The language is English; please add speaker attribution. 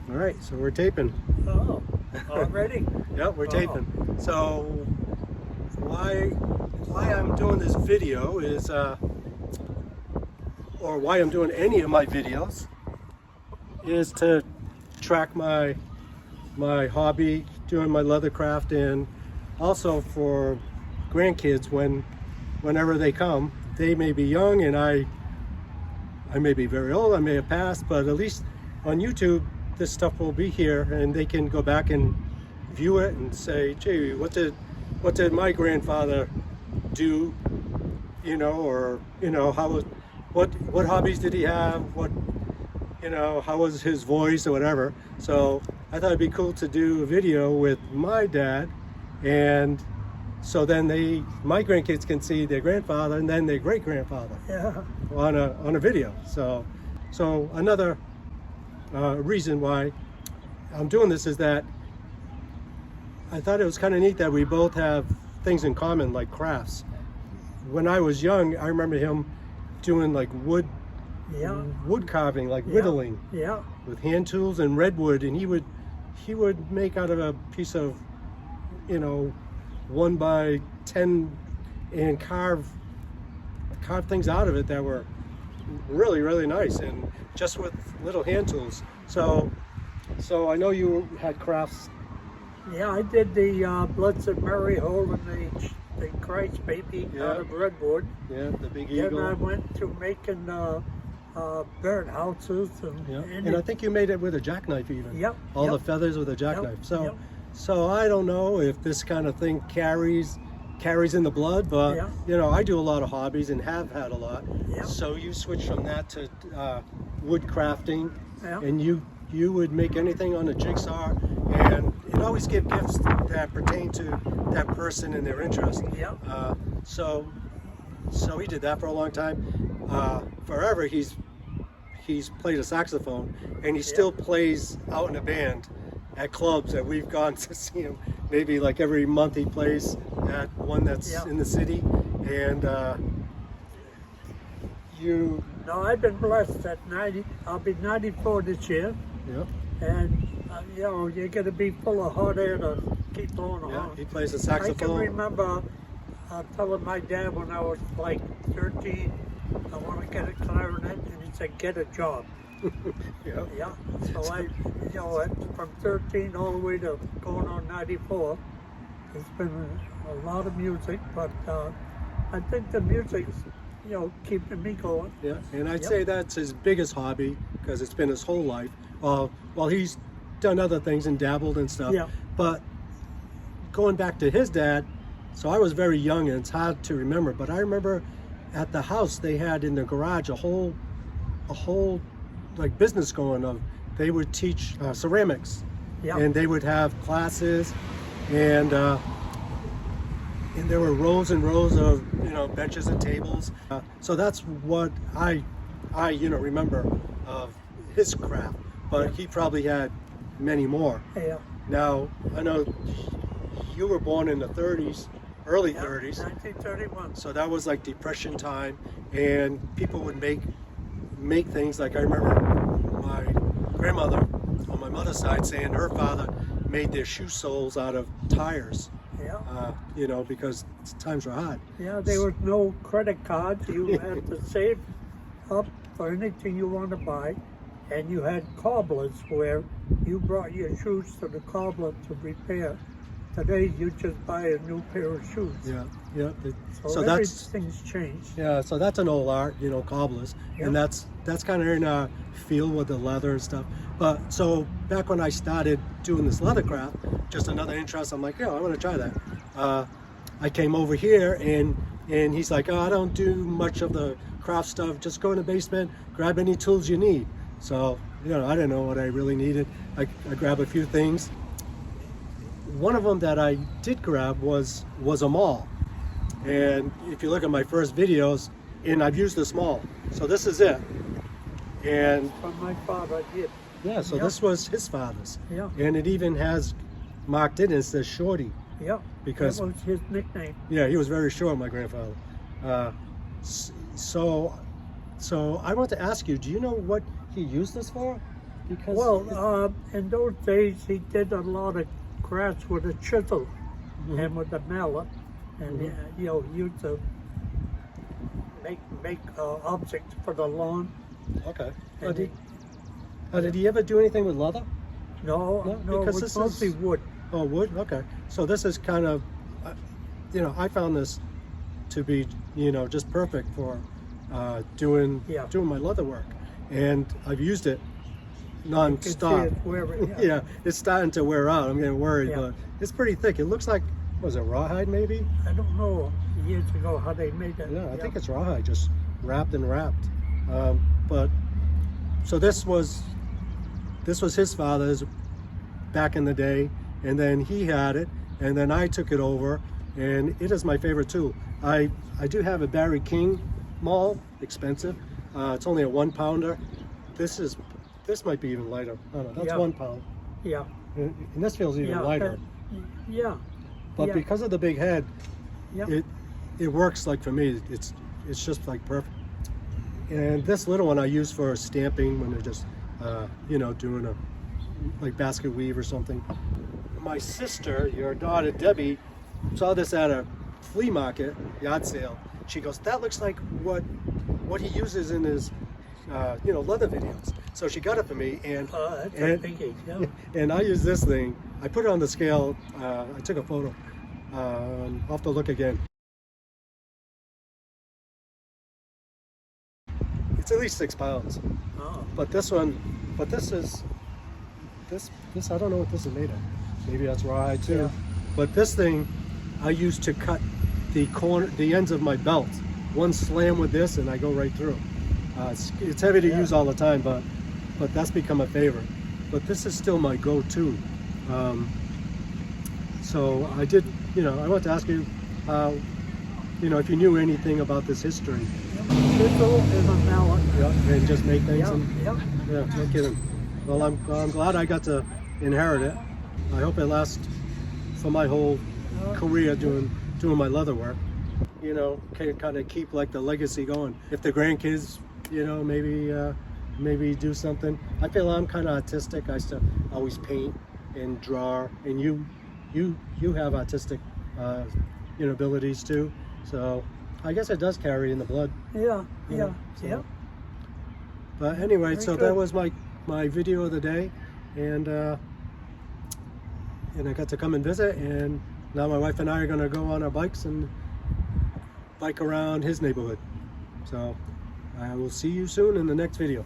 Speaker 1: All right, so we're taping.
Speaker 2: Oh, already?
Speaker 1: Yep, we're taping. So why I'm doing this video is, or why I'm doing any of my videos, is to track my hobby, doing my leather craft, and also for grandkids whenever they come. They may be young and I may be very old, I may have passed, but at least on YouTube this stuff will be here and they can go back and view it and say, gee, what did my grandfather do, or what hobbies did he have, how was his voice or whatever. So I thought it'd be cool to do a video with my dad, and so then my grandkids can see their grandfather and then their great-grandfather on a video. So another reason why I'm doing this is that I thought it was kind of neat that we both have things in common, like crafts. When I was young, I remember him doing like wood carving, like whittling, with hand tools and redwood, and he would make out of a piece of 1 by 10 and carve things out of it that were really, really nice, and just with little hand tools. So I know you had crafts.
Speaker 2: Yeah, I did the Blessed Mary holding the Christ baby out of redwood.
Speaker 1: Yeah, the big eagle.
Speaker 2: Then I went to making bird houses
Speaker 1: and I think you made it with a jackknife even.
Speaker 2: Yep.
Speaker 1: All the feathers with a jackknife. So I don't know if this kind of thing carries in the blood, but I do a lot of hobbies and have had a lot. So you switched from that to wood crafting, and you would make anything on a jigsaw, and it always give gifts that pertain to that person and their interest. So he did that for a long time. Forever he's played a saxophone, and he still plays out in a band at clubs that we've gone to see him. Maybe like every month he plays at one that's in the city. And
Speaker 2: No, I've been blessed at 90. I'll be 94 this year. And you're going to be full of hot air to keep blowing on.
Speaker 1: He plays the saxophone.
Speaker 2: I can remember telling my dad when I was like 13, I want to get a clarinet, and he said, get a job. So I, from 13 all the way to going on 94, it's been a lot of music, but I think the music's, keeping me going.
Speaker 1: And I'd say that's his biggest hobby, because it's been his whole life. Well, he's done other things and dabbled and stuff. But going back to his dad, so I was very young and it's hard to remember, but I remember at the house they had in the garage a whole like business going of. They would teach ceramics, and they would have classes, and there were rows and rows of benches and tables. So that's what I remember of his craft, but he probably had many more. Now I know you were born in the 30s, early 30s.
Speaker 2: 1931.
Speaker 1: So that was like Depression time, and people would make things. Like I remember my grandmother on my mother's side saying her father made their shoe soles out of tires. Because times were hard.
Speaker 2: There was no credit cards. You had to save up for anything you want to buy, and you had cobblers where you brought your shoes to the cobbler to repair. Today you just buy a new pair of shoes. So everything's changed.
Speaker 1: So that's an old art, cobblers, and that's kind of in our field with the leather and stuff. But so back when I started doing this leather craft, just another interest, I'm like, I want to try that. I came over here, and he's like, I don't do much of the craft stuff. Just go in the basement, grab any tools you need. So I didn't know what I really needed. I grabbed a few things. One of them that I did grab was a MAUL. And if you look at my first videos, and I've used this MAUL. So this is it. And
Speaker 2: from my father,
Speaker 1: so this was his father's. And it even has marked in, it says Shorty. Because
Speaker 2: that was his nickname.
Speaker 1: He was very short, my grandfather. So I want to ask you, do you know what he used this for? Because
Speaker 2: Well, in those days, he did a lot of crafts with a chisel and with a mallet, and you know, used to make objects for the lawn.
Speaker 1: okay.
Speaker 2: And
Speaker 1: Did he ever do anything with leather?
Speaker 2: no,
Speaker 1: Because
Speaker 2: it
Speaker 1: this
Speaker 2: was mostly
Speaker 1: is-
Speaker 2: wood.
Speaker 1: Oh, wood. Okay. So this is kind of, you know, I found this to be, you know, just perfect for doing my leather work, and I've used it
Speaker 2: You can see
Speaker 1: non-stop.
Speaker 2: it wherever.
Speaker 1: Yeah, it's starting to wear out. I'm getting worried,
Speaker 2: Yeah.
Speaker 1: but it's pretty thick. It looks like, was it rawhide maybe?
Speaker 2: I don't know years ago how they made it.
Speaker 1: Yeah, I think it's rawhide, just wrapped and wrapped. But so this was his father's back in the day, and then he had it, and then I took it over, and it is my favorite tool. I do have a Barry King MAUL, expensive. It's only a 1 pounder. This might be even lighter. I don't know. That's
Speaker 2: Yeah.
Speaker 1: 1 pound,
Speaker 2: Yeah,
Speaker 1: and this feels even
Speaker 2: yeah,
Speaker 1: lighter.
Speaker 2: yeah,
Speaker 1: But
Speaker 2: yeah.
Speaker 1: because of the big head,
Speaker 2: yeah.
Speaker 1: it works like for me. It's just like perfect. And this little one I use for stamping when they're just you know, doing a like basket weave or something. My sister, your daughter Debbie, saw this at a flea market yard sale. She goes, "That looks like what he uses in his you know, leather videos." So she got it for me, and
Speaker 2: That's a biggie. Yeah.
Speaker 1: and I use this thing. I put it on the scale. I took a photo. I'll have to look again. It's at least 6 pounds.
Speaker 2: Oh,
Speaker 1: But this is this I don't know what this is made of. Maybe that's rawhide too.
Speaker 2: Yeah.
Speaker 1: But this thing I use to cut the ends of my belt. One slam with this and I go right through. It's heavy to use all the time, but that's become a favorite. But this is still my go-to. So I did, you know, I want to ask you, you know, if you knew anything about this history.
Speaker 2: chisel and a mallet.
Speaker 1: Yeah, and just make things.
Speaker 2: Yeah,
Speaker 1: And,
Speaker 2: yeah.
Speaker 1: yeah, no kidding. Well, I'm glad I got to inherit it. I hope it lasts for my whole career doing my leather work. You know, can kind of keep like the legacy going. If the grandkids, you know, maybe do something. I feel I'm kind of artistic. I still always paint and draw, and you have artistic, you know, abilities too. So I guess it does carry in the blood.
Speaker 2: Yeah,
Speaker 1: you
Speaker 2: yeah,
Speaker 1: know, so.
Speaker 2: yeah.
Speaker 1: But anyway,
Speaker 2: Very
Speaker 1: so
Speaker 2: good.
Speaker 1: that was my video of the day, and I got to come and visit, and now my wife and I are going to go on our bikes and bike around his neighborhood. So I will see you soon in the next video.